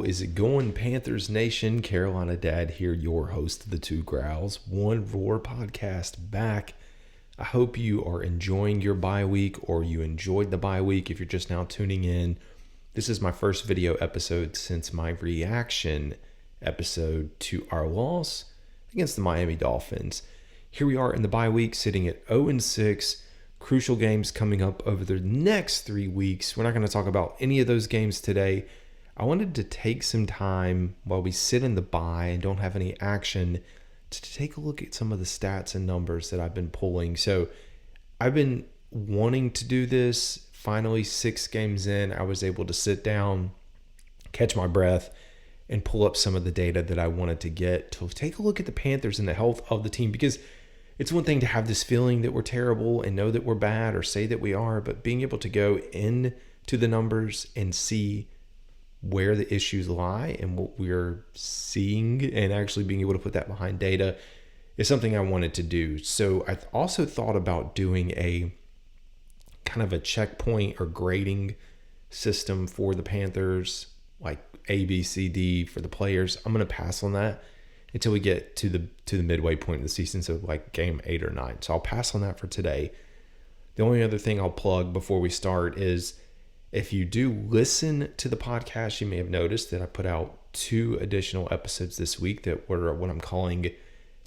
is it going, Panthers Nation? Carolina Dad here, your host of the Two Growls, One Roar podcast back. I hope you are enjoying your bye week, or you enjoyed the bye week if you're just now tuning in. This is my first video episode since my reaction episode to our loss against the Miami Dolphins. Here we are in the bye week, sitting at 0-6. Crucial games coming up over the next 3 weeks. We're not going to talk about any of those games today. I wanted to take some time while we sit in the bye and don't have any action to take a look at some of the stats and numbers that I've been pulling. So I've been wanting to do this. Finally, 6 games in, I was able to sit down, catch my breath, and pull up some of the data that I wanted to get to take a look at the Panthers and the health of the team, because it's one thing to have this feeling that we're terrible and know that we're bad or say that we are, but being able to go into the numbers and see where the issues lie and what we're seeing and actually being able to put that behind data is something I wanted to do. So I also thought about doing a kind of a checkpoint or grading system for the Panthers, like A, B, C, D for the players. I'm going to pass on that until we get to the midway point of the season, so like game 8 or 9. So I'll pass on that for today. The only other thing I'll plug before we start is, if you do listen to the podcast, you may have noticed that I put out 2 additional episodes this week that were what I'm calling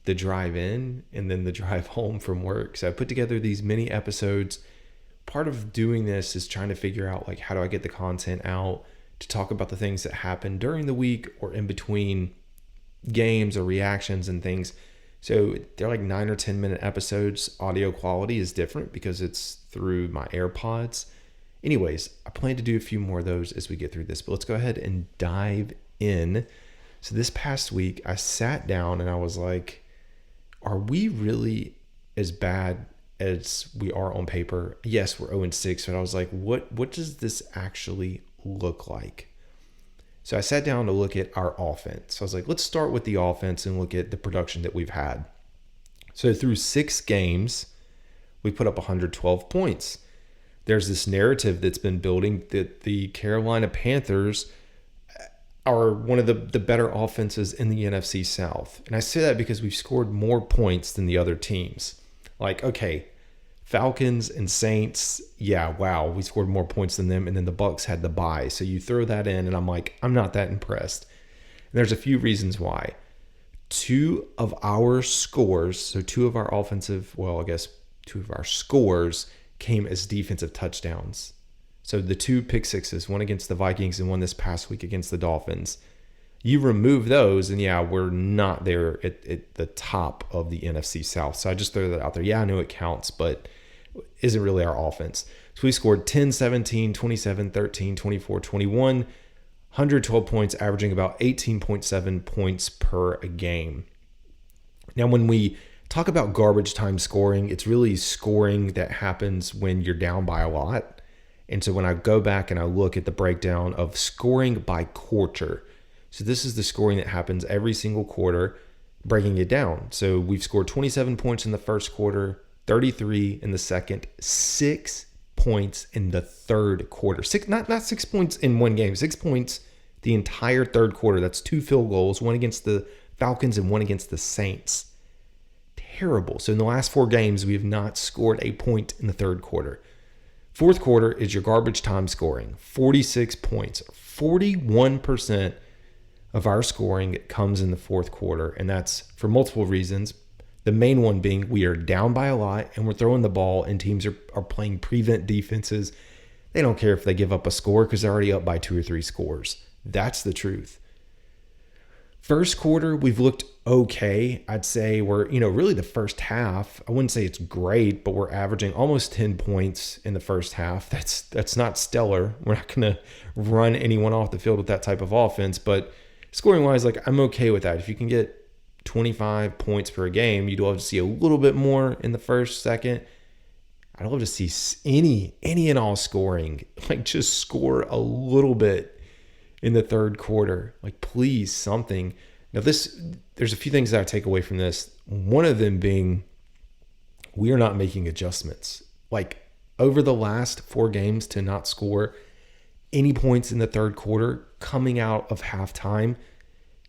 the drive in and then the drive home from work. So I put together these mini episodes. Part of doing this is trying to figure out, like, how do I get the content out to talk about the things that happen during the week or in between games or reactions and things. So they're like 9 or 10 minute episodes. Audio quality is different because it's through my AirPods. Anyways, I plan to do a few more of those as we get through this, but let's go ahead and dive in. So this past week, I sat down and I was like, are we really as bad as we are on paper? Yes, we're 0-6, but I was like, what does this actually look like? So I sat down to look at our offense. So I was like, let's start with the offense and look at the production that we've had. So through 6 games, we put up 112 points. There's this narrative that's been building that the Carolina Panthers are one of the better offenses in the NFC South. And I say that because we've scored more points than the other teams. Like, okay, Falcons and Saints, yeah, wow, we scored more points than them, and then the Bucs had the bye. So you throw that in, and I'm like, I'm not that impressed. And there's a few reasons why. 2 of our scores, so 2 of our offensive, well, I guess 2 of our scores came as defensive touchdowns. So the 2 pick sixes, one against the Vikings and one this past week against the Dolphins. You remove those, and yeah, we're not there at the top of the NFC South. So I just throw that out there. Yeah, I know it counts, but isn't really our offense. So we scored 10, 17, 27, 13, 24, 21, 112 points, averaging about 18.7 points per game. Now, when we talk about garbage time scoring, it's really scoring that happens when you're down by a lot. And so when I go back and I look at the breakdown of scoring by quarter, so this is the scoring that happens every single quarter, breaking it down. So we've scored 27 points in the first quarter, 33 in the second, 6 points in the third quarter. Not 6 points in one game, 6 points the entire third quarter. That's 2 field goals, one against the Falcons and one against the Saints. Terrible. So in the last 4 games, we have not scored a point in the third quarter. Fourth quarter is your garbage time scoring, 46 points. 41% of our scoring comes in the fourth quarter, and that's for multiple reasons. The main one being we are down by a lot and we're throwing the ball, and teams are playing prevent defenses. They don't care if they give up a score because they're already up by 2 or 3 scores. That's the truth. First quarter, we've looked okay. I'd say we're, really the first half, I wouldn't say it's great, but we're averaging almost 10 points in the first half. That's not stellar. We're not going to run anyone off the field with that type of offense, but scoring wise, like, I'm okay with that. If you can get 25 points per game, you'd love to see a little bit more in the first, second. I'd love to see any and all scoring, like, just score a little bit in the third quarter. Like, please, something. Now, there's a few things that I take away from this. One of them being we are not making adjustments. Like, over the last 4 games to not score any points in the third quarter coming out of halftime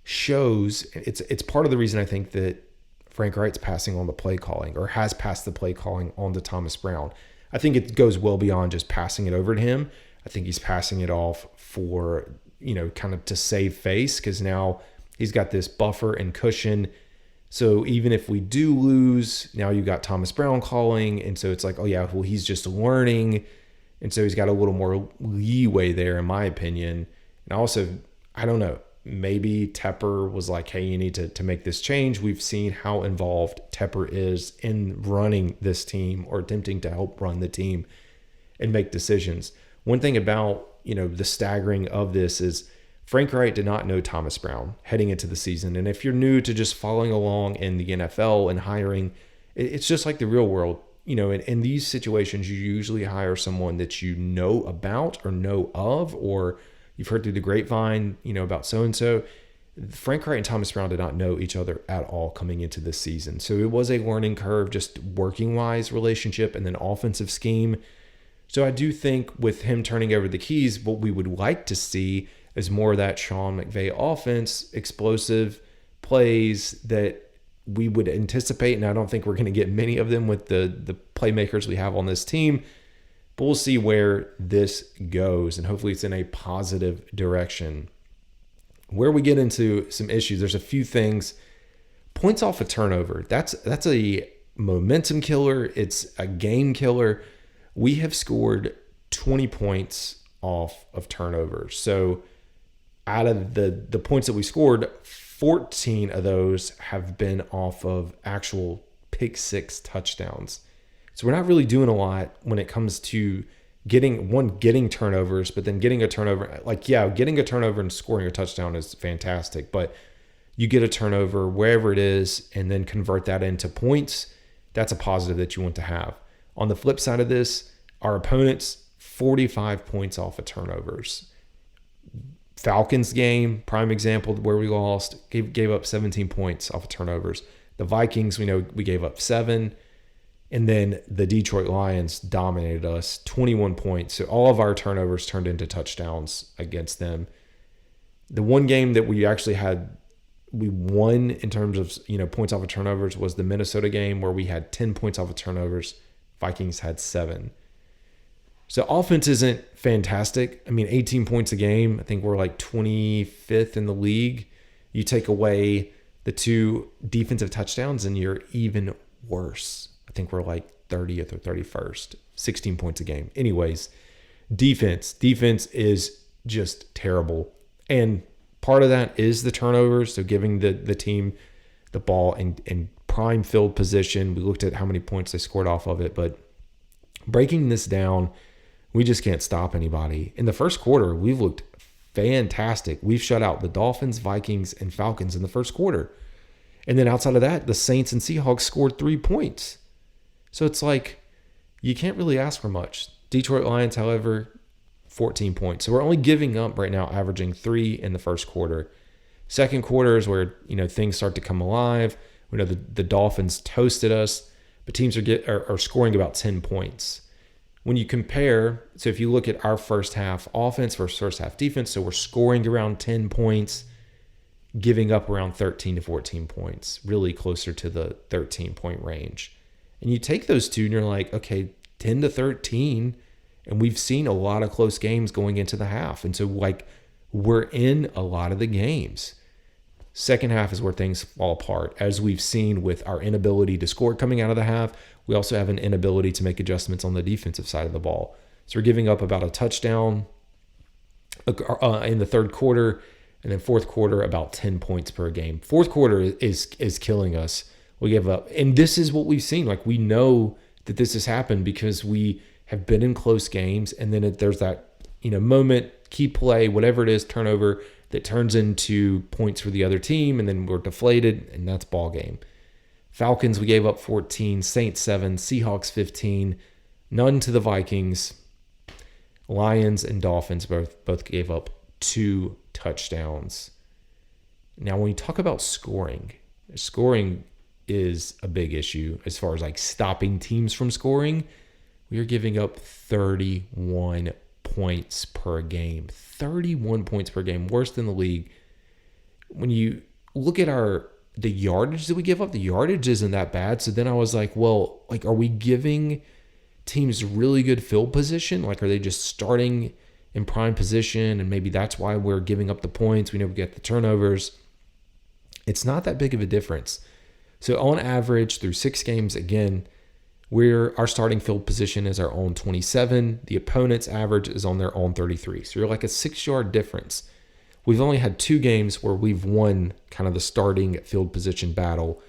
shows it's part of the reason I think that Frank Wright's passing on the play calling, or has passed the play calling on to Thomas Brown. I think it goes well beyond just passing it over to him. I think he's passing it off for, kind of to save face, because now he's got this buffer and cushion. So even if we do lose, now you've got Thomas Brown calling. And so it's like, oh yeah, well, he's just learning. And so he's got a little more leeway there, in my opinion. And also, I don't know, maybe Tepper was like, hey, you need to make this change. We've seen how involved Tepper is in running this team, or attempting to help run the team and make decisions. One thing about, the staggering of this is Frank Wright did not know Thomas Brown heading into the season. And if you're new to just following along in the NFL and hiring, it's just like the real world. In these situations, you usually hire someone that you know about or know of, or you've heard through the grapevine, about so-and-so. Frank Wright and Thomas Brown did not know each other at all coming into this season. So it was a learning curve, just working-wise relationship and then offensive scheme. So I do think with him turning over the keys, what we would like to see is more of that Sean McVay offense, explosive plays that we would anticipate. And I don't think we're going to get many of them with the playmakers we have on this team. But we'll see where this goes, and hopefully it's in a positive direction. Where we get into some issues, there's a few things. Points off a turnover. That's a momentum killer. It's a game killer. We have scored 20 points off of turnovers. So out of the points that we scored, 14 of those have been off of actual pick six touchdowns. So we're not really doing a lot when it comes to getting turnovers, but then getting a turnover. Getting a turnover and scoring a touchdown is fantastic, but you get a turnover wherever it is and then convert that into points. That's a positive that you want to have. On the flip side of this, our opponents, 45 points off of turnovers. Falcons game, prime example where we lost, gave up 17 points off of turnovers. The Vikings, we know we gave up 7. And then the Detroit Lions dominated us, 21 points. So all of our turnovers turned into touchdowns against them. The one game that we actually we won in terms of, points off of turnovers was the Minnesota game, where we had 10 points off of turnovers. Vikings had 7. So offense isn't fantastic. 18 points a game. I think we're like 25th in the league. You take away the 2 defensive touchdowns and you're even worse. I think we're like 30th or 31st, 16 points a game. Anyways, defense is just terrible. And part of that is the turnovers. So giving the team the ball in prime field position. We looked at how many points they scored off of it, but breaking this down, we just can't stop anybody. In the first quarter, we've looked fantastic. We've shut out the Dolphins, Vikings, and Falcons in the first quarter. And then outside of that, the Saints and Seahawks scored 3 points. So it's like, you can't really ask for much. Detroit Lions, however, 14 points. So we're only giving up right now, averaging 3 in the first quarter. Second quarter is where, things start to come alive. We know the Dolphins toasted us, but teams are scoring about 10 points. When you compare, so if you look at our first half offense versus first half defense, so we're scoring around 10 points, giving up around 13 to 14 points, really closer to the 13-point range. And you take those two and you're like, okay, 10 to 13, and we've seen a lot of close games going into the half. And so, we're in a lot of the games. Second half is where things fall apart. As we've seen with our inability to score coming out of the half, we also have an inability to make adjustments on the defensive side of the ball. So we're giving up about a touchdown in the third quarter, and then fourth quarter about 10 points per game. Fourth quarter is killing us. We give up. And this is what we've seen. We know that this has happened because we have been in close games, and then there's that, moment, key play, whatever it is, turnover that turns into points for the other team, and then we're deflated, and that's ball game. Falcons, we gave up 14, Saints 7, Seahawks 15, none to the Vikings. Lions and Dolphins both gave up 2 touchdowns. Now, when we talk about scoring is a big issue as far as stopping teams from scoring. We are giving up 31 points per game. 31 points per game, worse than the league. When you look at the yardage that we give up, the yardage isn't that bad. So then I was like, well, like, are we giving teams really good field position? Like, are they just starting in prime position? And maybe that's why we're giving up the points. We know we get the turnovers. It's not that big of a difference. So on average, through 6 games, again, our starting field position is our own 27. The opponent's average is on their own 33. So you're like a 6-yard difference. We've only had 2 games where we've won kind of the starting field position battle.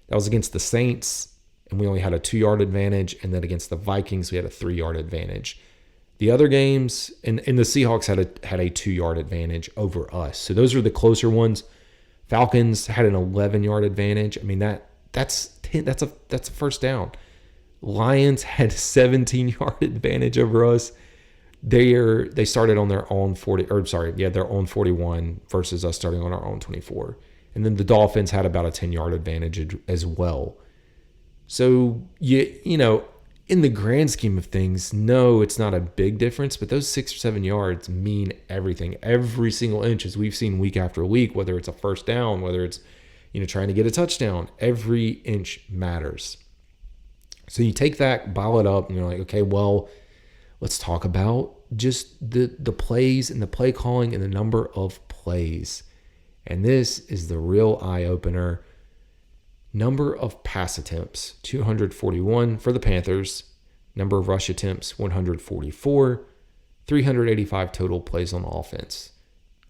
That was against the Saints, and we only had a 2-yard advantage. And then against the Vikings, we had a 3-yard advantage. The other games, and the Seahawks had a 2-yard advantage over us. So those are the closer ones. Falcons had an 11-yard advantage. I mean, that's a first down. Lions had a 17-yard advantage over us. They started on their own 41 versus us starting on our own 24. And then the Dolphins had about a 10-yard advantage as well. So, you know, in the grand scheme of things, no, it's not a big difference, but those 6 or 7 yards mean everything. Every single inch, as we've seen week after week, whether it's a first down, whether it's, you know, trying to get a touchdown, every inch matters. So you take that, bottle it up, and you're like, okay, well, let's talk about just the plays and the play calling and the number of plays. And this is the real eye-opener. Number of pass attempts, 241 for the Panthers. Number of rush attempts, 144. 385 total plays on offense.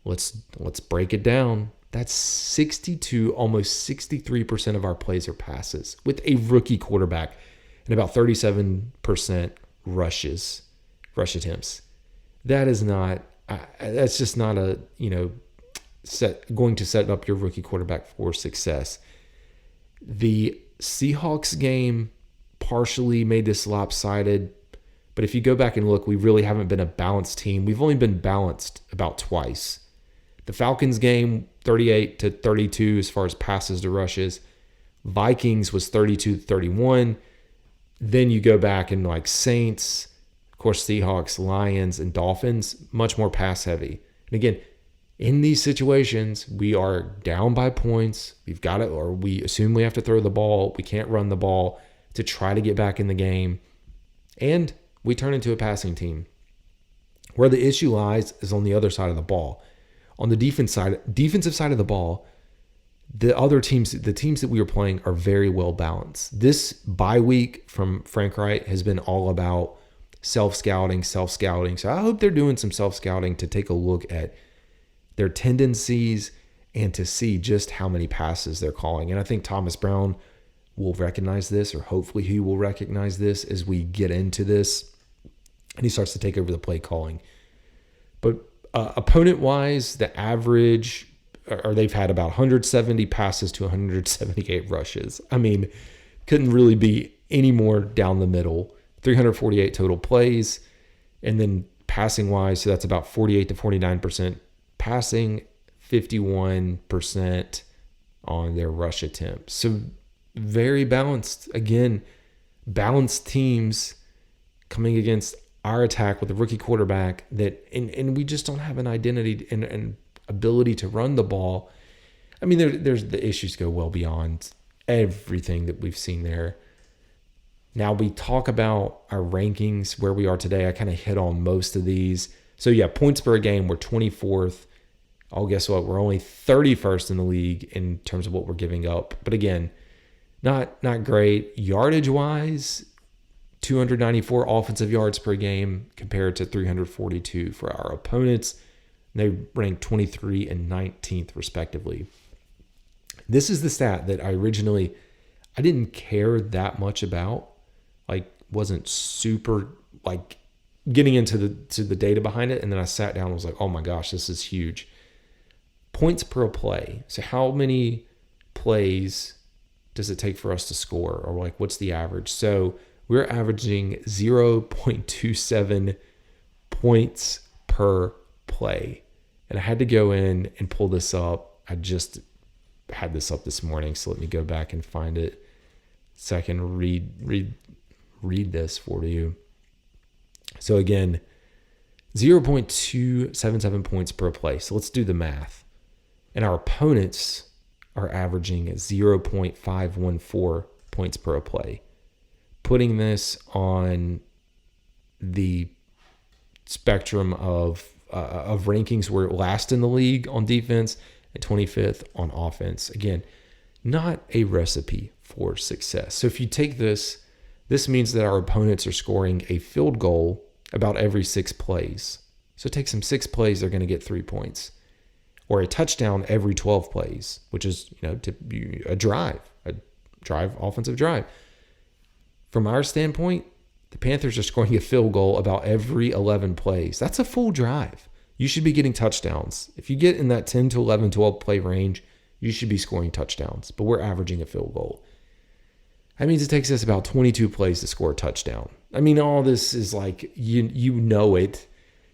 Let's break it down. That's 62, almost 63% of our plays are passes with a rookie quarterback and about 37% rush attempts. That's just not a, you know, going to set up your rookie quarterback for success. The Seahawks game partially made this lopsided, but if you go back and look, we really haven't been a balanced team. We've only been balanced about twice. The Falcons game, 38-32 as far as passes to rushes. Vikings was 32-31. Then you go back and like Saints, of course, Seahawks, Lions, and Dolphins, much more pass heavy. And again, in these situations, we are down by points. We've got it, or we assume we have to throw the ball. We can't run the ball to try to get back in the game. And we turn into a passing team. Where the issue lies is on the other side of the ball. On the defensive side of the ball, the teams that we were playing are very well balanced. This bye week from Frank Wright has been all about self-scouting. So I hope they're doing some self-scouting to take a look at their tendencies and to see just how many passes they're calling. And I think Thomas Brown will recognize this, or hopefully he will recognize this as we get into this and he starts to take over the play calling. But opponent-wise, the average, or they've had about 170 passes to 178 rushes. I mean, couldn't really be any more down the middle. 348 total plays. And then passing-wise, so that's about 48 to 49% passing, 51% on their rush attempts. So very balanced. Again, balanced teams coming against our attack with a rookie quarterback that, and we just don't have an identity and ability to run the ball. I mean, there's the issues go well beyond everything that we've seen there. Now we talk about our rankings, where we are today. I kind of hit on most of these. So yeah, points per game, we're 24th. Oh, guess what? We're only 31st in the league in terms of what we're giving up. But again, not great. Yardage-wise, 294 offensive yards per game compared to 342 for our opponents. They rank 23 and 19th respectively. This is the stat that I didn't care that much about. Like, wasn't super like getting into the data behind it. And then I sat down and was like, oh my gosh, this is huge. Points per play. So how many plays does it take for us to score? Or like, what's the average? So we're averaging 0.27 points per play. And I had to go in and pull this up. I just had this up this morning, so let me go back and find it so I can read this for you. So again, 0.277 points per play. So let's do the math. And our opponents are averaging 0.514 points per play. Putting this on the spectrum of rankings, we're last in the league on defense and 25th on offense. Again, not a recipe for success. So if you take this means that our opponents are scoring a field goal about every 6 plays. So it takes them 6 plays, they're going to get 3 points. Or a touchdown every 12 plays, which is, a drive, offensive drive. From our standpoint, the Panthers are scoring a field goal about every 11 plays. That's a full drive. You should be getting touchdowns. If you get in that 10 to 11, 12 play range, you should be scoring touchdowns. But we're averaging a field goal. That means it takes us about 22 plays to score a touchdown. I mean, all this is like, you know it.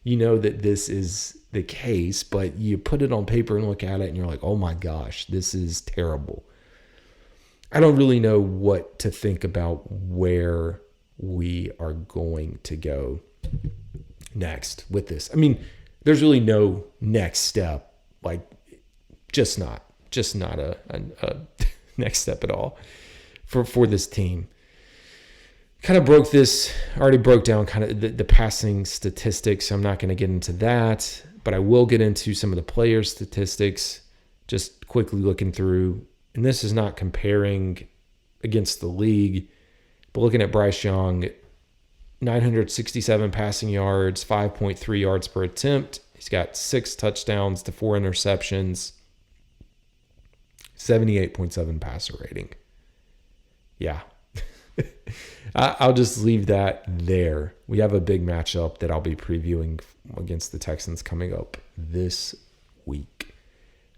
You know that this is the case, but you put it on paper and look at it and you're like, oh my gosh, this is terrible. I don't really know what to think about where we are going to go next with this. I mean, there's really no next step, like just not a next step at all for this team. Already broke down kind of the passing statistics. I'm not going to get into that, but I will get into some of the player statistics, just quickly looking through. And this is not comparing against the league, but looking at Bryce Young, 967 passing yards, 5.3 yards per attempt. He's got 6 touchdowns to 4 interceptions, 78.7 passer rating. Yeah. I'll just leave that there. We have a big matchup that I'll be previewing against the Texans coming up this week.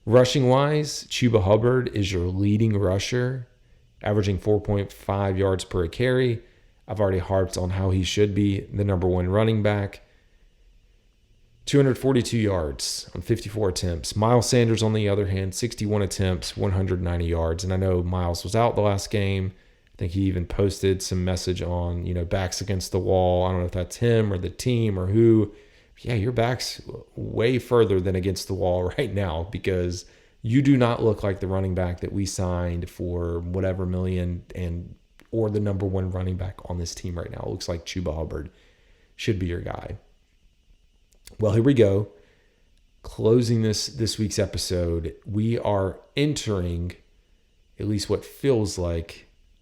Rushing wise, Chuba Hubbard is your leading rusher, averaging 4.5 yards per carry. I've already harped on how he should be the number 1 running back. 242 yards on 54 attempts. Miles Sanders, on the other hand, 61 attempts, 190 yards. And I know Miles was out the last game. I think he even posted some message on, backs against the wall. I don't know if that's him or the team or who. Yeah, your back's way further than against the wall right now, because you do not look like the running back that we signed for whatever million or the number 1 running back on this team right now. It looks like Chuba Hubbard should be your guy. Well, here we go. Closing this week's episode, we are entering at least what feels like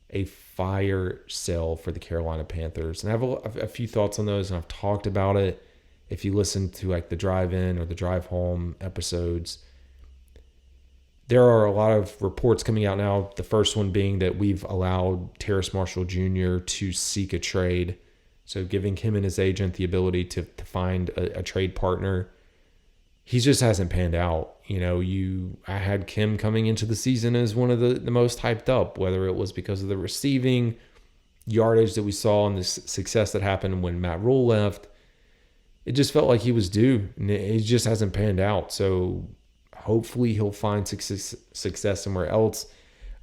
a fire sale for the Carolina Panthers. And I have a few thoughts on those, and I've talked about it. If you listen to like the drive-in or the drive-home episodes, there are a lot of reports coming out now. The first one being that we've allowed Terrace Marshall Jr. to seek a trade. So giving him and his agent the ability to find a trade partner. He just hasn't panned out. I had Kim coming into the season as one of the most hyped up, whether it was because of the receiving yardage that we saw and the success that happened when Matt Rule left. It just felt like he was due, and it just hasn't panned out. So hopefully he'll find success somewhere else.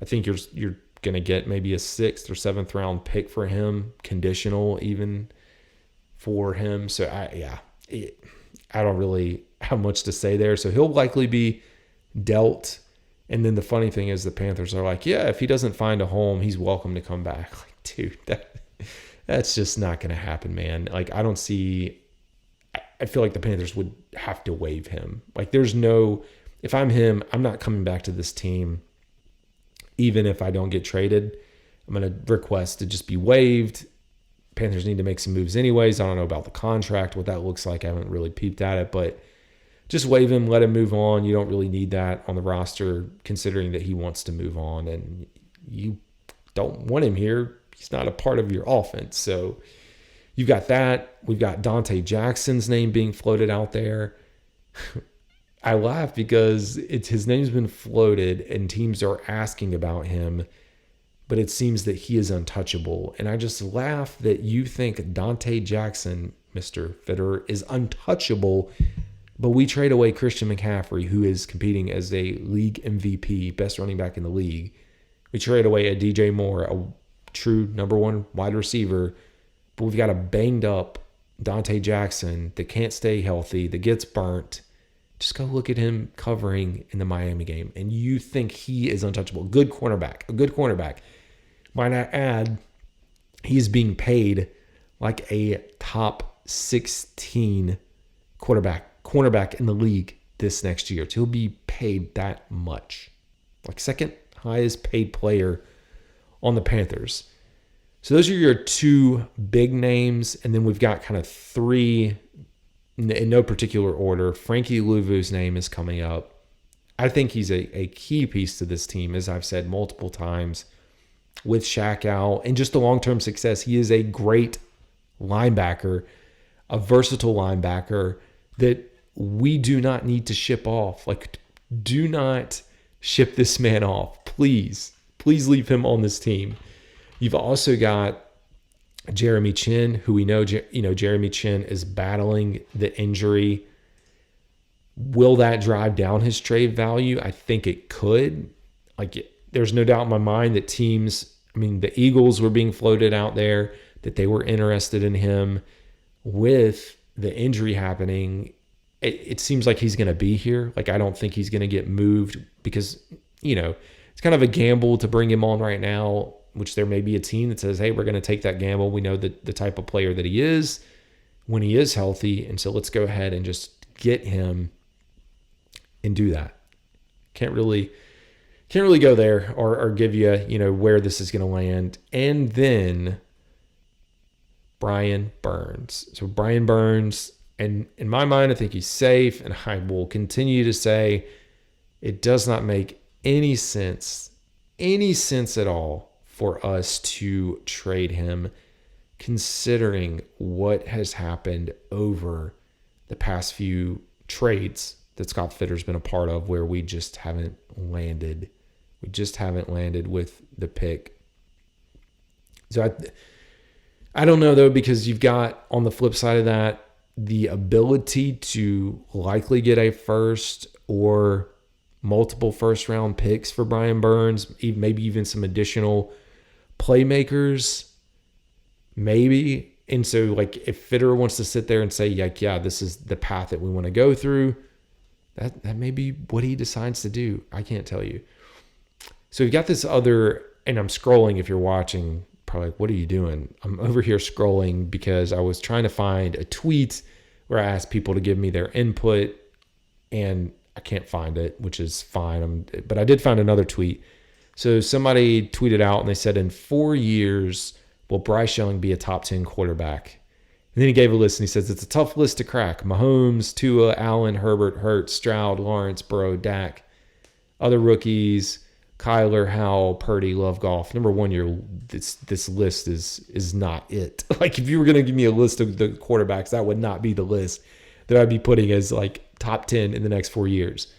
I think you're going to get maybe a 6th or 7th round pick for him, conditional even for him. So I don't really have much to say there. So he'll likely be dealt. And then the funny thing is the Panthers are like, yeah, if he doesn't find a home, he's welcome to come back. Like, dude, that's just not going to happen, man. Like, I feel like the Panthers would have to waive him. Like, if I'm him, I'm not coming back to this team. Even if I don't get traded, I'm going to request to just be waived. Panthers need to make some moves anyways. I don't know about the contract, what that looks like. I haven't really peeped at it, but just waive him, let him move on. You don't really need that on the roster, considering that he wants to move on, and you don't want him here. He's not a part of your offense. So you've got that. We've got Dante Jackson's name being floated out there. I laugh because his name's been floated and teams are asking about him, but it seems that he is untouchable. And I just laugh that you think Dante Jackson, Mr. Fitterer, is untouchable, but we trade away Christian McCaffrey, who is competing as a league MVP, best running back in the league. We trade away a DJ Moore, a true number 1 wide receiver, but we've got a banged up Dante Jackson that can't stay healthy, that gets burnt. Just go look at him covering in the Miami game, and you think he is untouchable. A good cornerback. Might I add, he's being paid like a top 16 cornerback in the league this next year. So he'll be paid that much. Like second highest paid player on the Panthers. So those are your two big names, and then we've got kind of three in no particular order. Frankie Louvu's name is coming up. I think he's a key piece to this team, as I've said multiple times, with Shaq out and just the long-term success. He is a great linebacker, a versatile linebacker that we do not need to ship off. Like, do not ship this man off. Please leave him on this team. You've also got Jeremy Chin, who we know, Jeremy Chin is battling the injury. Will that drive down his trade value? I think it could. There's no doubt in my mind that teams, the Eagles were being floated out there, that they were interested in him. With the injury happening, it seems like he's going to be here. I don't think he's going to get moved because, it's kind of a gamble to bring him on right now, which there may be a team that says, hey, we're going to take that gamble. We know that the type of player that he is when he is healthy. And so let's go ahead and just get him and do that. Can't really go there or give you, where this is going to land. And then Brian Burns. So Brian Burns, and in my mind, I think he's safe. And I will continue to say it does not make any sense at all for us to trade him, considering what has happened over the past few trades that Scott Fitter's been a part of, where we just haven't landed. We just haven't landed with the pick. So I don't know, though, because you've got, on the flip side of that, the ability to likely get a first or multiple first-round picks for Brian Burns, maybe even some additional playmakers, maybe. And so, if Fitter wants to sit there and say, yeah, this is the path that we want to go through, that may be what he decides to do. I can't tell you. So you've got this other, and I'm scrolling if you're watching, probably what are you doing? I'm over here scrolling because I was trying to find a tweet where I asked people to give me their input, and I can't find it, which is fine. But I did find another tweet. So somebody tweeted out and they said, in 4 years, will Bryce Young be a top 10 quarterback? And then he gave a list and he says, it's a tough list to crack. Mahomes, Tua, Allen, Herbert, Hurts, Stroud, Lawrence, Burrow, Dak. Other rookies, Kyler, Howell, Purdy, Love, Goff. Number one, this list is not it. If you were going to give me a list of the quarterbacks, that would not be the list that I'd be putting as top 10 in the next 4 years.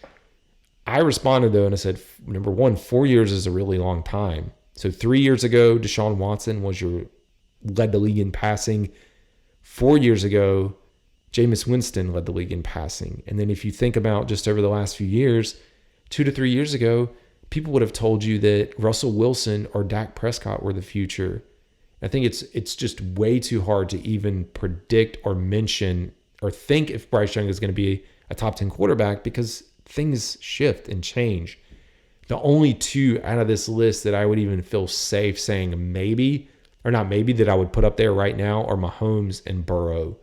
I responded, though, and I said, number one, 4 years is a really long time. So 3 years ago, Deshaun Watson led the league in passing. 4 years ago, Jameis Winston led the league in passing. And then if you think about just over the last few years, 2 to 3 years ago, people would have told you that Russell Wilson or Dak Prescott were the future. I think it's just way too hard to even predict or mention or think if Bryce Young is going to be a top 10 quarterback, because things shift and change. The only two out of this list that I would even feel safe saying maybe, or not maybe, that I would put up there right now are Mahomes and Burrow.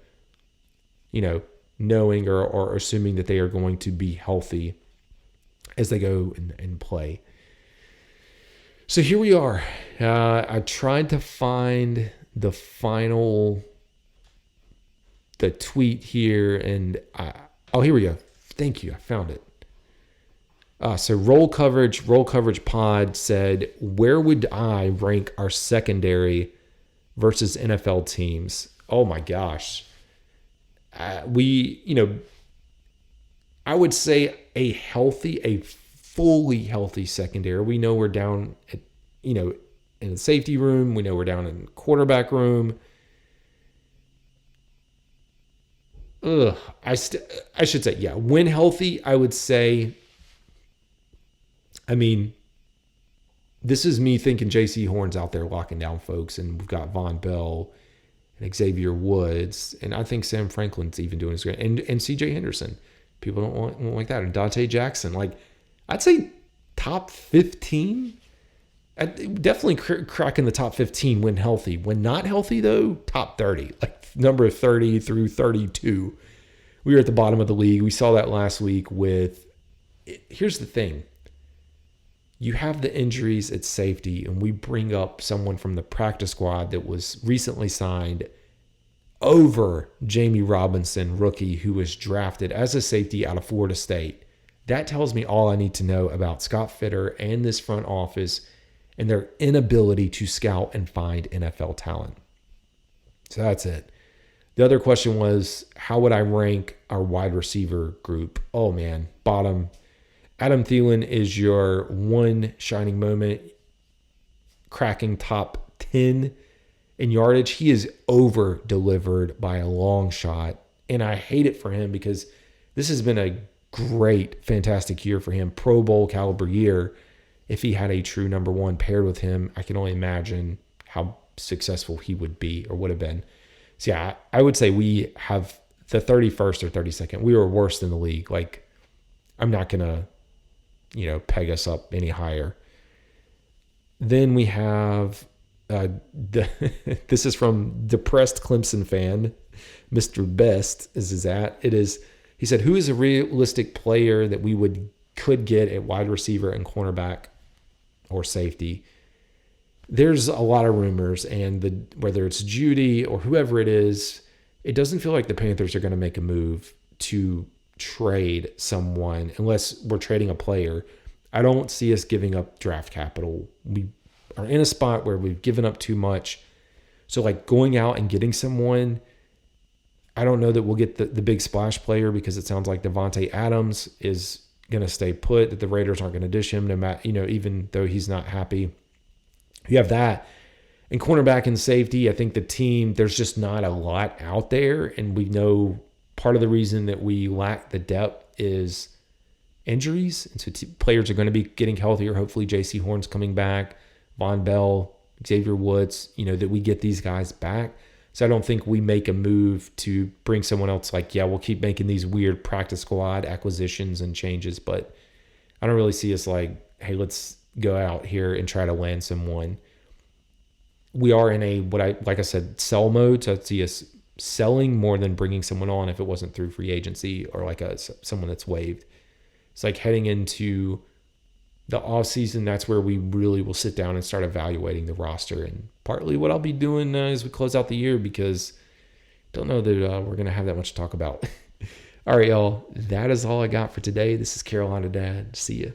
Knowing or assuming that they are going to be healthy as they go and play. So here we are. I tried to find the tweet here, and here we go. Thank you. I found it. So Roll Coverage Pod said, where would I rank our secondary versus NFL teams? Oh my gosh. I would say a fully healthy secondary. We know we're down at, in the safety room. We know we're down in the quarterback room. I should say, yeah, when healthy, I would say, this is me thinking J.C. Horn's out there locking down folks, and we've got Von Bell and Xavier Woods, and I think Sam Franklin's even doing his great, and CJ Henderson. People don't want like that. And Dante Jackson. Like, I'd say top 15. Definitely cracking the top 15 when healthy. When not healthy, though, top 30. Like, number 30 through 32. We were at the bottom of the league. We saw that last week with... Here's the thing. You have the injuries at safety, and we bring up someone from the practice squad that was recently signed over Jamie Robinson, rookie, who was drafted as a safety out of Florida State. That tells me all I need to know about Scott Fitter and this front office and their inability to scout and find NFL talent. So that's it. The other question was, how would I rank our wide receiver group? Oh, man, bottom. Adam Thielen is your one shining moment, cracking top 10 in yardage. He is over-delivered by a long shot, and I hate it for him because this has been a great, fantastic year for him, Pro Bowl caliber year. If he had a true number one paired with him, I can only imagine how successful he would be or would have been. So, yeah, I would say we have the 31st or 32nd. We were worse than the league. Like, I'm not going to, peg us up any higher. Then we have, this is from depressed Clemson fan, Mr. Best is his at. It is, he said, who is a realistic player that we could get at wide receiver and cornerback or safety? There's a lot of rumors, and whether it's Judy or whoever it is, it doesn't feel like the Panthers are going to make a move to trade someone unless we're trading a player. I don't see us giving up draft capital. We are in a spot where we've given up too much. So, like, going out and getting someone, I don't know that we'll get the big splash player because it sounds like Devontae Adams is going to stay put, that the Raiders aren't going to dish him, no matter, even though he's not happy. You have that. And cornerback and safety, I think the team, there's just not a lot out there. And we know part of the reason that we lack the depth is injuries. And so players are going to be getting healthier. Hopefully J.C. Horn's coming back, Von Bell, Xavier Woods, that we get these guys back. So I don't think we make a move to bring someone else like, yeah, we'll keep making these weird practice squad acquisitions and changes. But I don't really see us like, hey, let's go out here and try to land someone. We are in a, like I said, sell mode. So I see us selling more than bringing someone on if it wasn't through free agency or like someone that's waived. It's like heading into the off season. That's where we really will sit down and start evaluating the roster, and partly what I'll be doing as we close out the year, because I don't know that we're going to have that much to talk about. All right, y'all. That is all I got for today. This is Carolina Dad. See ya.